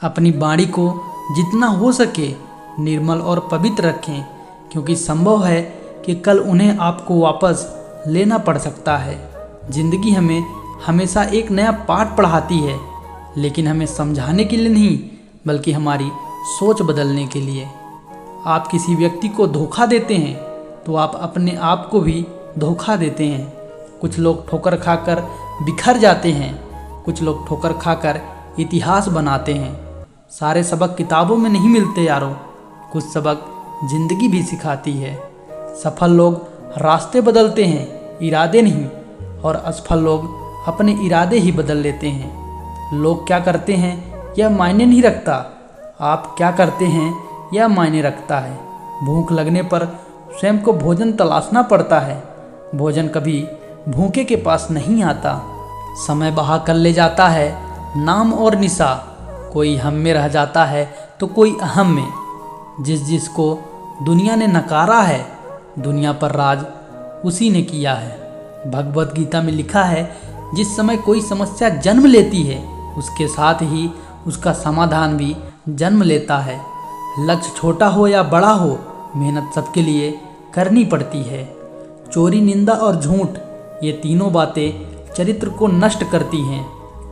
अपनी वाणी को जितना हो सके निर्मल और पवित्र रखें, क्योंकि संभव है कि कल उन्हें आपको वापस लेना पड़ सकता है। जिंदगी हमें हमेशा एक नया पाठ पढ़ाती है, लेकिन हमें समझाने के लिए नहीं, बल्कि हमारी सोच बदलने के लिए। आप किसी व्यक्ति को धोखा देते हैं तो आप अपने आप को भी धोखा देते हैं। कुछ लोग ठोकर खाकर बिखर जाते हैं, कुछ लोग ठोकर खाकर इतिहास बनाते हैं। सारे सबक किताबों में नहीं मिलते यारों, कुछ सबक जिंदगी भी सिखाती है। सफल लोग रास्ते बदलते हैं, इरादे नहीं, और असफल लोग अपने इरादे ही बदल लेते हैं। लोग क्या करते हैं यह मायने नहीं रखता, आप क्या करते हैं यह मायने रखता है। भूख लगने पर स्वयं को भोजन तलाशना पड़ता है। भोजन कभी भूखे के पास नहीं आता। समय बहा कर ले जाता है नाम और निशा, कोई हम में रह जाता है तो कोई अहम में। जिसको दुनिया ने नकारा है, दुनिया पर राज उसी ने किया है। भगवत गीता में लिखा है, जिस समय कोई समस्या जन्म लेती है उसके साथ ही उसका समाधान भी जन्म लेता है। लक्ष्य छोटा हो या बड़ा हो, मेहनत सबके लिए करनी पड़ती है। चोरी, निंदा और झूठ, ये तीनों बातें चरित्र को नष्ट करती हैं।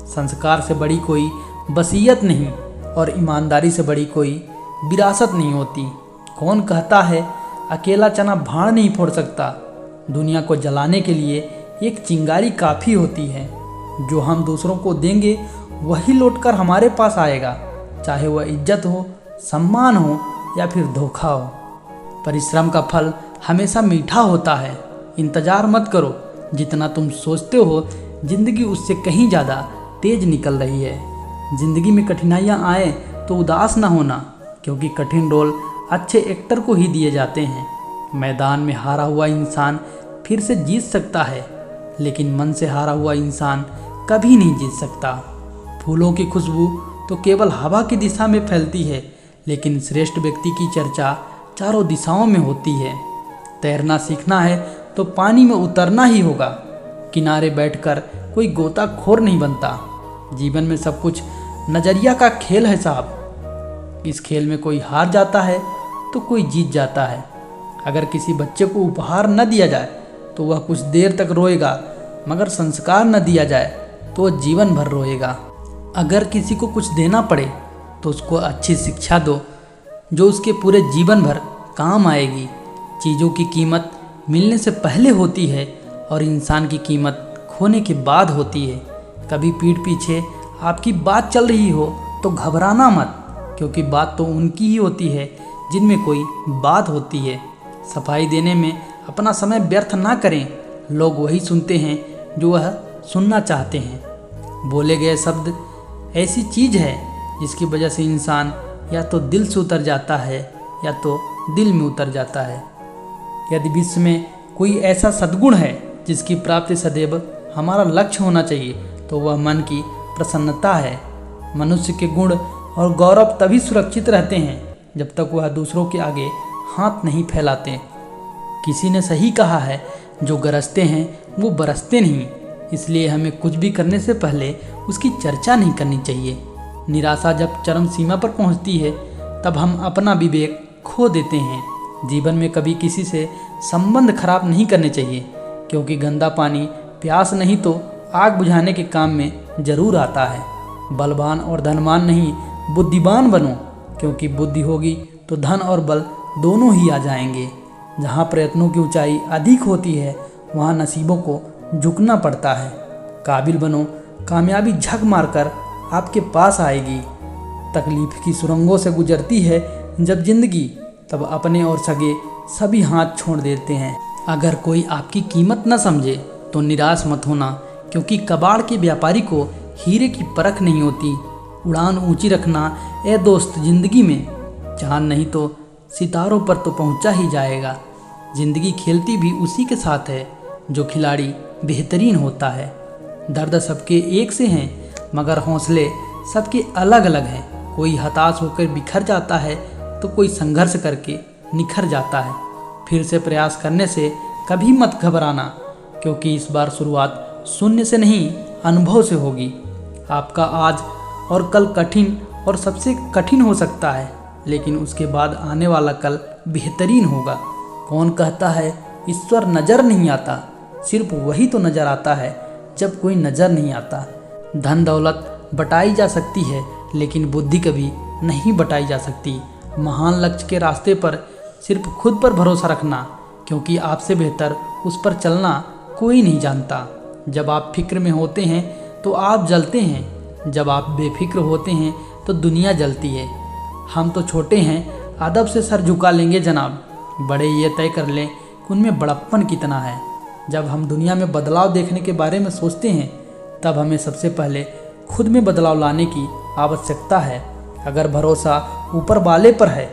संस्कार से बड़ी कोई वसीयत नहीं और ईमानदारी से बड़ी कोई विरासत नहीं होती। कौन कहता है अकेला चना भाड़ नहीं फोड़ सकता। दुनिया को जलाने के लिए एक चिंगारी काफ़ी होती है। जो हम दूसरों को देंगे वही लौटकर हमारे पास आएगा, चाहे वह इज्जत हो, सम्मान हो या फिर धोखा हो। परिश्रम का फल हमेशा मीठा होता है। इंतज़ार मत करो, जितना तुम सोचते हो जिंदगी उससे कहीं ज़्यादा तेज निकल रही है। जिंदगी में कठिनाइयाँ आए तो उदास ना होना, क्योंकि कठिन रोल अच्छे एक्टर को ही दिए जाते हैं। मैदान में हारा हुआ इंसान फिर से जीत सकता है, लेकिन मन से हारा हुआ इंसान कभी नहीं जीत सकता। फूलों की खुशबू तो केवल हवा की दिशा में फैलती है, लेकिन श्रेष्ठ व्यक्ति की चर्चा चारों दिशाओं में होती है। तैरना सीखना है तो पानी में उतरना ही होगा। किनारे बैठकर कोई गोताखोर नहीं बनता। जीवन में सब कुछ नज़रिया का खेल है साहब। इस खेल में कोई हार जाता है तो कोई जीत जाता है। अगर किसी बच्चे को उपहार न दिया जाए तो वह कुछ देर तक रोएगा, मगर संस्कार न दिया जाए तो वह जीवन भर रोएगा। अगर किसी को कुछ देना पड़े तो उसको अच्छी शिक्षा दो, जो उसके पूरे जीवन भर काम आएगी। चीज़ों की कीमत मिलने से पहले होती है और इंसान की कीमत खोने के बाद होती है। कभी पीठ पीछे आपकी बात चल रही हो तो घबराना मत, क्योंकि बात तो उनकी ही होती है जिनमें कोई बात होती है। सफाई देने में अपना समय व्यर्थ ना करें। लोग वही सुनते हैं जो वह सुनना चाहते हैं। बोले गए शब्द ऐसी चीज़ है जिसकी वजह से इंसान या तो दिल से उतर जाता है या तो दिल में उतर जाता है। यदि विश्व में कोई ऐसा सद्गुण है जिसकी प्राप्ति सदैव हमारा लक्ष्य होना चाहिए, तो वह मन की प्रसन्नता है। मनुष्य के गुण और गौरव तभी सुरक्षित रहते हैं जब तक वह दूसरों के आगे हाथ नहीं फैलाते। किसी ने सही कहा है, जो गरजते हैं वो बरसते नहीं। इसलिए हमें कुछ भी करने से पहले उसकी चर्चा नहीं करनी चाहिए। निराशा जब चरम सीमा पर पहुंचती है तब हम अपना विवेक खो देते हैं। जीवन में कभी किसी से संबंध खराब नहीं करने चाहिए, क्योंकि गंदा पानी प्यास नहीं तो आग बुझाने के काम में जरूर आता है। बलवान और धनवान नहीं, बुद्धिमान बनो, क्योंकि बुद्धि होगी तो धन और बल दोनों ही आ जाएंगे। जहाँ प्रयत्नों की ऊंचाई अधिक होती है वहाँ नसीबों को झुकना पड़ता है। काबिल बनो, कामयाबी झक मारकर आपके पास आएगी। तकलीफ की सुरंगों से गुजरती है जब जिंदगी, तब अपने और सगे सभी हाथ छोड़ देते हैं। अगर कोई आपकी कीमत न समझे तो निराश मत होना, क्योंकि कबाड़ के व्यापारी को हीरे की परख नहीं होती। उड़ान ऊंची रखना ए दोस्त जिंदगी में, चांद नहीं तो सितारों पर तो पहुंचा ही जाएगा। जिंदगी खेलती भी उसी के साथ है जो खिलाड़ी बेहतरीन होता है। दर्द सबके एक से हैं, मगर हौसले सबके अलग अलग हैं। कोई हताश होकर बिखर जाता है तो कोई संघर्ष करके निखर जाता है। फिर से प्रयास करने से कभी मत घबराना, क्योंकि इस बार शुरुआत शून्य से नहीं, अनुभव से होगी। आपका आज और कल कठिन और सबसे कठिन हो सकता है, लेकिन उसके बाद आने वाला कल बेहतरीन होगा। कौन कहता है ईश्वर नज़र नहीं आता? सिर्फ वही तो नज़र आता है जब कोई नज़र नहीं आता। धन दौलत बटाई जा सकती है, लेकिन बुद्धि कभी नहीं बटाई जा सकती। महान लक्ष्य के रास्ते पर सिर्फ खुद पर भरोसा रखना, क्योंकि आपसे बेहतर उस पर चलना कोई नहीं जानता। जब आप फिक्र में होते हैं तो आप जलते हैं, जब आप बेफिक्र होते हैं तो दुनिया जलती है। हम तो छोटे हैं, अदब से सर झुका लेंगे जनाब, बड़े ये तय कर लें कि उनमें बड़प्पन कितना है। जब हम दुनिया में बदलाव देखने के बारे में सोचते हैं, तब हमें सबसे पहले खुद में बदलाव लाने की आवश्यकता है। अगर भरोसा ऊपर वाले पर है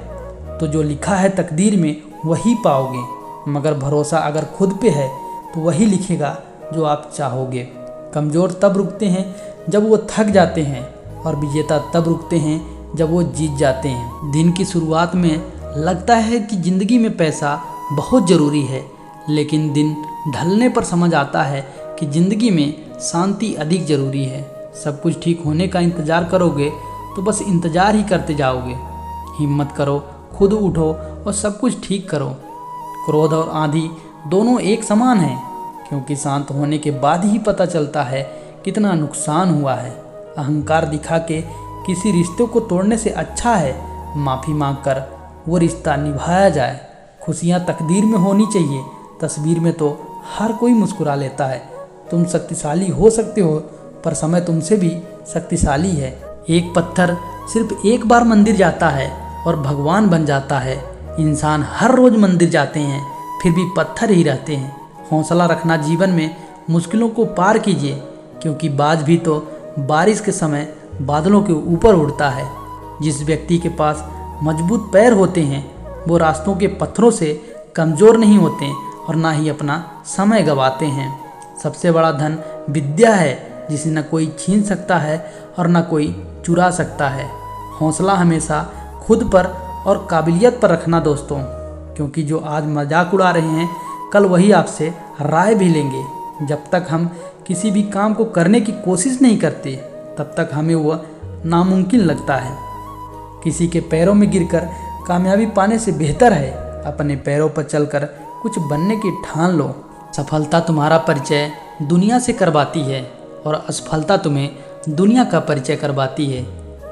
तो जो लिखा है तकदीर में वही पाओगे, मगर भरोसा अगर खुद पे है तो वही लिखेगा जो आप चाहोगे। कमज़ोर तब रुकते हैं जब वो थक जाते हैं, और विजेता तब रुकते हैं जब वो जीत जाते हैं। दिन की शुरुआत में लगता है कि ज़िंदगी में पैसा बहुत ज़रूरी है, लेकिन दिन ढलने पर समझ आता है कि ज़िंदगी में शांति अधिक ज़रूरी है। सब कुछ ठीक होने का इंतज़ार करोगे तो बस इंतज़ार ही करते जाओगे। हिम्मत करो, खुद उठो और सब कुछ ठीक करो। क्रोध और आंधी दोनों एक समान हैं, क्योंकि शांत होने के बाद ही पता चलता है कितना नुकसान हुआ है। अहंकार दिखा के किसी रिश्ते को तोड़ने से अच्छा है माफ़ी मांगकर वो रिश्ता निभाया जाए। खुशियाँ तकदीर में होनी चाहिए, तस्वीर में तो हर कोई मुस्कुरा लेता है। तुम शक्तिशाली हो सकते हो, पर समय तुमसे भी शक्तिशाली है। एक पत्थर सिर्फ एक बार मंदिर जाता है और भगवान बन जाता है। इंसान हर रोज़ मंदिर जाते हैं, फिर भी पत्थर ही रहते हैं। हौसला रखना, जीवन में मुश्किलों को पार कीजिए, क्योंकि बाज भी तो बारिश के समय बादलों के ऊपर उड़ता है। जिस व्यक्ति के पास मजबूत पैर होते हैं वो रास्तों के पत्थरों से कमज़ोर नहीं होते और ना ही अपना समय गंवाते हैं। सबसे बड़ा धन विद्या है, जिसे न कोई छीन सकता है और न कोई चुरा सकता है। हौसला हमेशा खुद पर और काबिलियत पर रखना दोस्तों, क्योंकि जो आज मजाक उड़ा रहे हैं कल वही आपसे राय भी लेंगे। जब तक हम किसी भी काम को करने की कोशिश नहीं करते तब तक हमें वह नामुमकिन लगता है। किसी के पैरों में गिरकर कामयाबी पाने से बेहतर है अपने पैरों पर चलकर कुछ बनने की ठान लो। सफलता तुम्हारा परिचय दुनिया से करवाती है और असफलता तुम्हें दुनिया का परिचय करवाती है।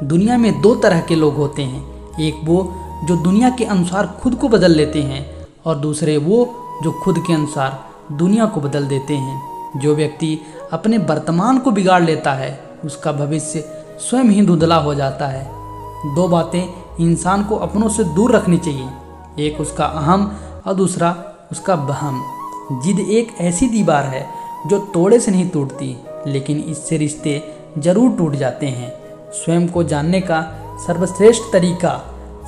दुनिया में दो तरह के लोग होते हैं, एक वो जो दुनिया के अनुसार खुद को बदल लेते हैं और दूसरे वो जो खुद के अनुसार दुनिया को बदल देते हैं। जो व्यक्ति अपने वर्तमान को बिगाड़ लेता है उसका भविष्य स्वयं ही धुंधला हो जाता है। दो बातें इंसान को अपनों से दूर रखनी चाहिए, एक उसका अहम और दूसरा उसका बहम। जिद एक ऐसी दीवार है जो तोड़े से नहीं टूटती, लेकिन इससे रिश्ते जरूर टूट जाते हैं। स्वयं को जानने का सर्वश्रेष्ठ तरीका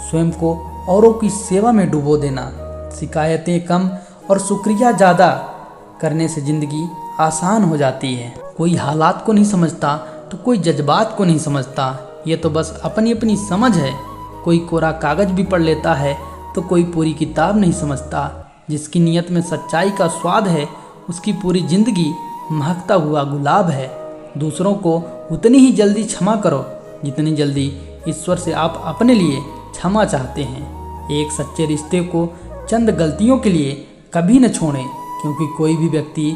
स्वयं को औरों की सेवा में डुबो देना। शिकायतें कम और शुक्रिया ज़्यादा करने से ज़िंदगी आसान हो जाती है। कोई हालात को नहीं समझता तो कोई जज्बात को नहीं समझता, ये तो बस अपनी अपनी समझ है। कोई कोरा कागज़ भी पढ़ लेता है तो कोई पूरी किताब नहीं समझता। जिसकी नीयत में सच्चाई का स्वाद है उसकी पूरी ज़िंदगी महकता हुआ गुलाब है। दूसरों को उतनी ही जल्दी क्षमा करो जितनी जल्दी ईश्वर से आप अपने लिए क्षमा चाहते हैं। एक सच्चे रिश्ते को चंद गलतियों के लिए कभी न छोड़ें, क्योंकि कोई भी व्यक्ति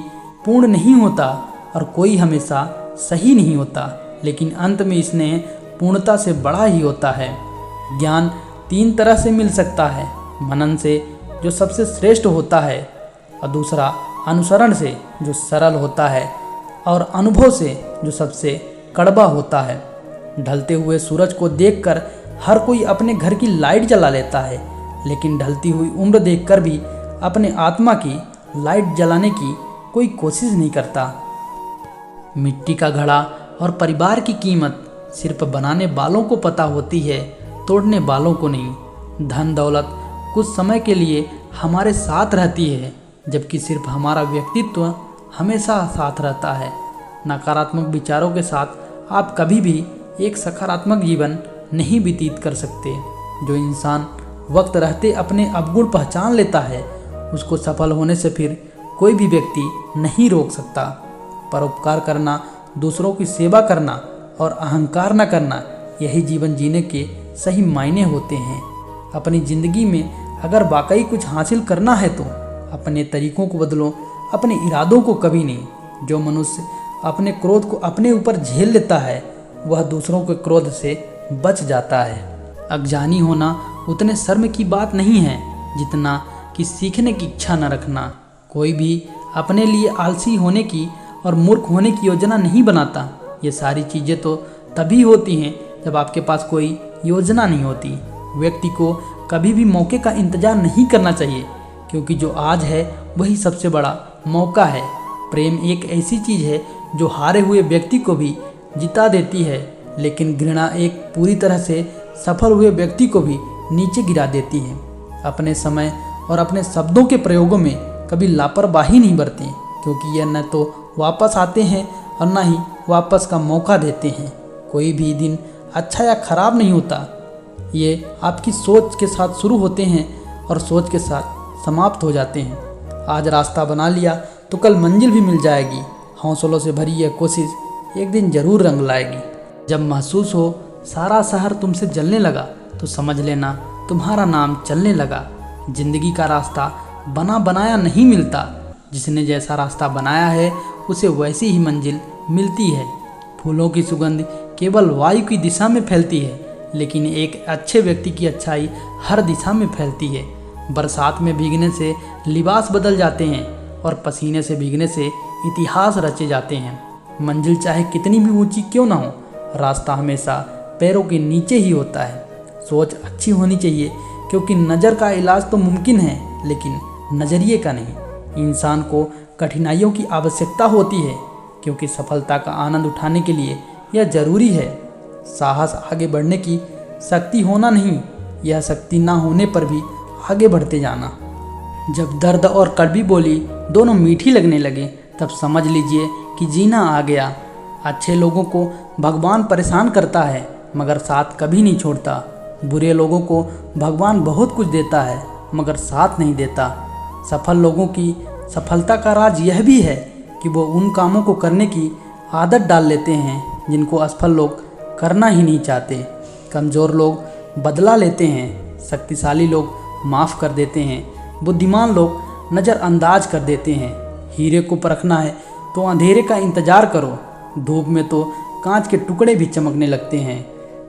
पूर्ण नहीं होता और कोई हमेशा सही नहीं होता, लेकिन अंत में स्नेह पूर्णता से बड़ा ही होता है। ज्ञान तीन तरह से मिल सकता है, मनन से जो सबसे श्रेष्ठ होता है, और दूसरा अनुसरण से जो सरल होता है, और अनुभव से जो सबसे कड़वा होता है। ढलते हुए सूरज को देखकर हर कोई अपने घर की लाइट जला लेता है, लेकिन ढलती हुई उम्र देखकर भी अपने आत्मा की लाइट जलाने की कोई कोशिश नहीं करता। मिट्टी का घड़ा और परिवार की कीमत सिर्फ बनाने वालों को पता होती है, तोड़ने वालों को नहीं। धन दौलत कुछ समय के लिए हमारे साथ रहती है, जबकि सिर्फ हमारा व्यक्तित्व हमेशा साथ रहता है। नकारात्मक विचारों के साथ आप कभी भी एक सकारात्मक जीवन नहीं व्यतीत कर सकते। जो इंसान वक्त रहते अपने अवगुण पहचान लेता है उसको सफल होने से फिर कोई भी व्यक्ति नहीं रोक सकता। परोपकार करना, दूसरों की सेवा करना और अहंकार न करना, यही जीवन जीने के सही मायने होते हैं। अपनी ज़िंदगी में अगर वाकई कुछ हासिल करना है तो अपने तरीकों को बदलो, अपने इरादों को कभी नहीं। जो मनुष्य अपने क्रोध को अपने ऊपर झेल लेता है वह दूसरों के क्रोध से बच जाता है। अज्ञानी होना उतने शर्म की बात नहीं है जितना कि सीखने की इच्छा न रखना। कोई भी अपने लिए आलसी होने की और मूर्ख होने की योजना नहीं बनाता। ये सारी चीज़ें तो तभी होती हैं जब आपके पास कोई योजना नहीं होती। व्यक्ति को कभी भी मौके का इंतज़ार नहीं करना चाहिए, क्योंकि जो आज है वही सबसे बड़ा मौका है। प्रेम एक ऐसी चीज़ है जो हारे हुए व्यक्ति को भी जिता देती है, लेकिन घृणा एक पूरी तरह से सफल हुए व्यक्ति को भी नीचे गिरा देती है। अपने समय और अपने शब्दों के प्रयोगों में कभी लापरवाही नहीं बरतें, क्योंकि यह न तो वापस आते हैं और न ही वापस का मौका देते हैं। कोई भी दिन अच्छा या खराब नहीं होता, ये आपकी सोच के साथ शुरू होते हैं और सोच के साथ समाप्त हो जाते हैं। आज रास्ता बना लिया तो कल मंजिल भी मिल जाएगी। हौसलों से भरी यह कोशिश एक दिन जरूर रंग लाएगी। जब महसूस हो सारा शहर तुमसे जलने लगा तो समझ लेना तुम्हारा नाम चलने लगा। जिंदगी का रास्ता बना बनाया नहीं मिलता, जिसने जैसा रास्ता बनाया है उसे वैसी ही मंजिल मिलती है। फूलों की सुगंध केवल वायु की दिशा में फैलती है, लेकिन एक अच्छे व्यक्ति की अच्छाई हर दिशा में फैलती है। बरसात में भीगने से लिबास बदल जाते हैं और पसीने से भीगने से इतिहास रचे जाते हैं। मंजिल चाहे कितनी भी ऊंची क्यों ना हो, रास्ता हमेशा पैरों के नीचे ही होता है। सोच अच्छी होनी चाहिए, क्योंकि नज़र का इलाज तो मुमकिन है, लेकिन नज़रिए का नहीं। इंसान को कठिनाइयों की आवश्यकता होती है, क्योंकि सफलता का आनंद उठाने के लिए यह जरूरी है। साहस आगे बढ़ने की शक्ति होना नहीं, यह शक्ति ना होने पर भी आगे बढ़ते जाना। जब दर्द और कड़वी बोली दोनों मीठी लगने लगे तब समझ लीजिए कि जीना आ गया। अच्छे लोगों को भगवान परेशान करता है, मगर साथ कभी नहीं छोड़ता। बुरे लोगों को भगवान बहुत कुछ देता है, मगर साथ नहीं देता। सफल लोगों की सफलता का राज यह भी है कि वो उन कामों को करने की आदत डाल लेते हैं जिनको असफल लोग करना ही नहीं चाहते। कमज़ोर लोग बदला लेते हैं, शक्तिशाली लोग माफ़ कर देते हैं, बुद्धिमान लोग नज़रअंदाज कर देते हैं। हीरे को परखना है तो अंधेरे का इंतज़ार करो, धूप में तो कांच के टुकड़े भी चमकने लगते हैं।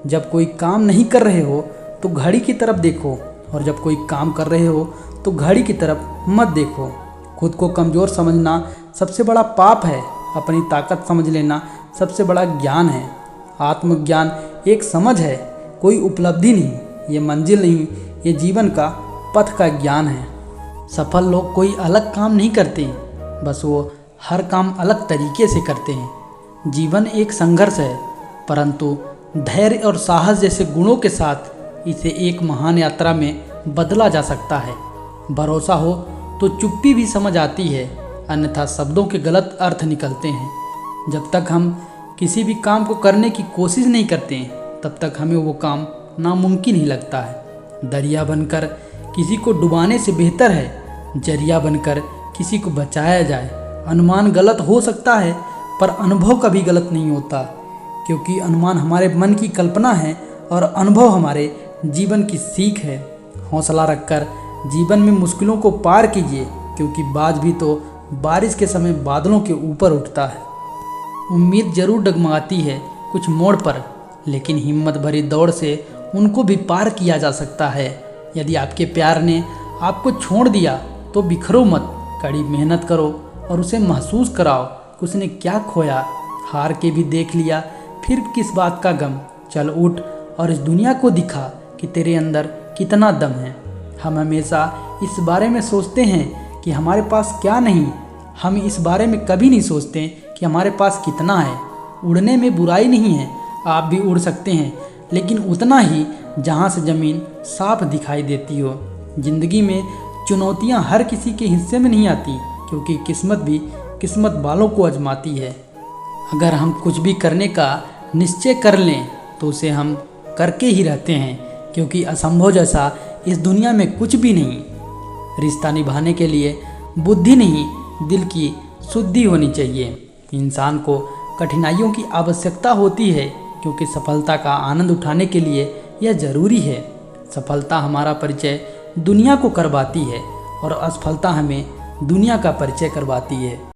जब कोई काम नहीं कर रहे हो तो घड़ी की तरफ देखो, और जब कोई काम कर रहे हो तो घड़ी की तरफ मत देखो। खुद को कमज़ोर समझना सबसे बड़ा पाप है, अपनी ताकत समझ लेना सबसे बड़ा ज्ञान है। आत्मज्ञान एक समझ है, कोई उपलब्धि नहीं। ये मंजिल नहीं, ये जीवन का पथ का ज्ञान है। सफल लोग कोई अलग काम नहीं करते, बस वो हर काम अलग तरीके से करते हैं। जीवन एक संघर्ष है, परंतु धैर्य और साहस जैसे गुणों के साथ इसे एक महान यात्रा में बदला जा सकता है। भरोसा हो तो चुप्पी भी समझ आती है, अन्यथा शब्दों के गलत अर्थ निकलते हैं। जब तक हम किसी भी काम को करने की कोशिश नहीं करते तब तक हमें वो काम नामुमकिन ही लगता है। दरिया बनकर किसी को डुबाने से बेहतर है जरिया बनकर किसी को बचाया जाए। अनुमान गलत हो सकता है, पर अनुभव कभी गलत नहीं होता, क्योंकि अनुमान हमारे मन की कल्पना है और अनुभव हमारे जीवन की सीख है। हौसला रखकर जीवन में मुश्किलों को पार कीजिए, क्योंकि बाज भी तो बारिश के समय बादलों के ऊपर उठता है। उम्मीद जरूर डगमगाती है कुछ मोड़ पर, लेकिन हिम्मत भरी दौड़ से उनको भी पार किया जा सकता है। यदि आपके प्यार ने आपको छोड़ दिया तो बिखरो मत, कड़ी मेहनत करो और उसे महसूस कराओ कि उसने क्या खोया। हार के भी देख लिया, फिर किस बात का गम। चल उठ और इस दुनिया को दिखा कि तेरे अंदर कितना दम है। हम हमेशा इस बारे में सोचते हैं कि हमारे पास क्या नहीं, हम इस बारे में कभी नहीं सोचते कि हमारे पास कितना है। उड़ने में बुराई नहीं है, आप भी उड़ सकते हैं, लेकिन उतना ही जहाँ से ज़मीन साफ दिखाई देती हो। ज़िंदगी में चुनौतियाँ हर किसी के हिस्से में नहीं आती, क्योंकि किस्मत भी किस्मत वालों को आजमाती है। अगर हम कुछ भी करने का निश्चय कर लें तो उसे हम करके ही रहते हैं, क्योंकि असंभव जैसा इस दुनिया में कुछ भी नहीं। रिश्ता निभाने के लिए बुद्धि नहीं, दिल की शुद्धि होनी चाहिए। इंसान को कठिनाइयों की आवश्यकता होती है, क्योंकि सफलता का आनंद उठाने के लिए यह ज़रूरी है। सफलता हमारा परिचय दुनिया को करवाती है और असफलता हमें दुनिया का परिचय करवाती है।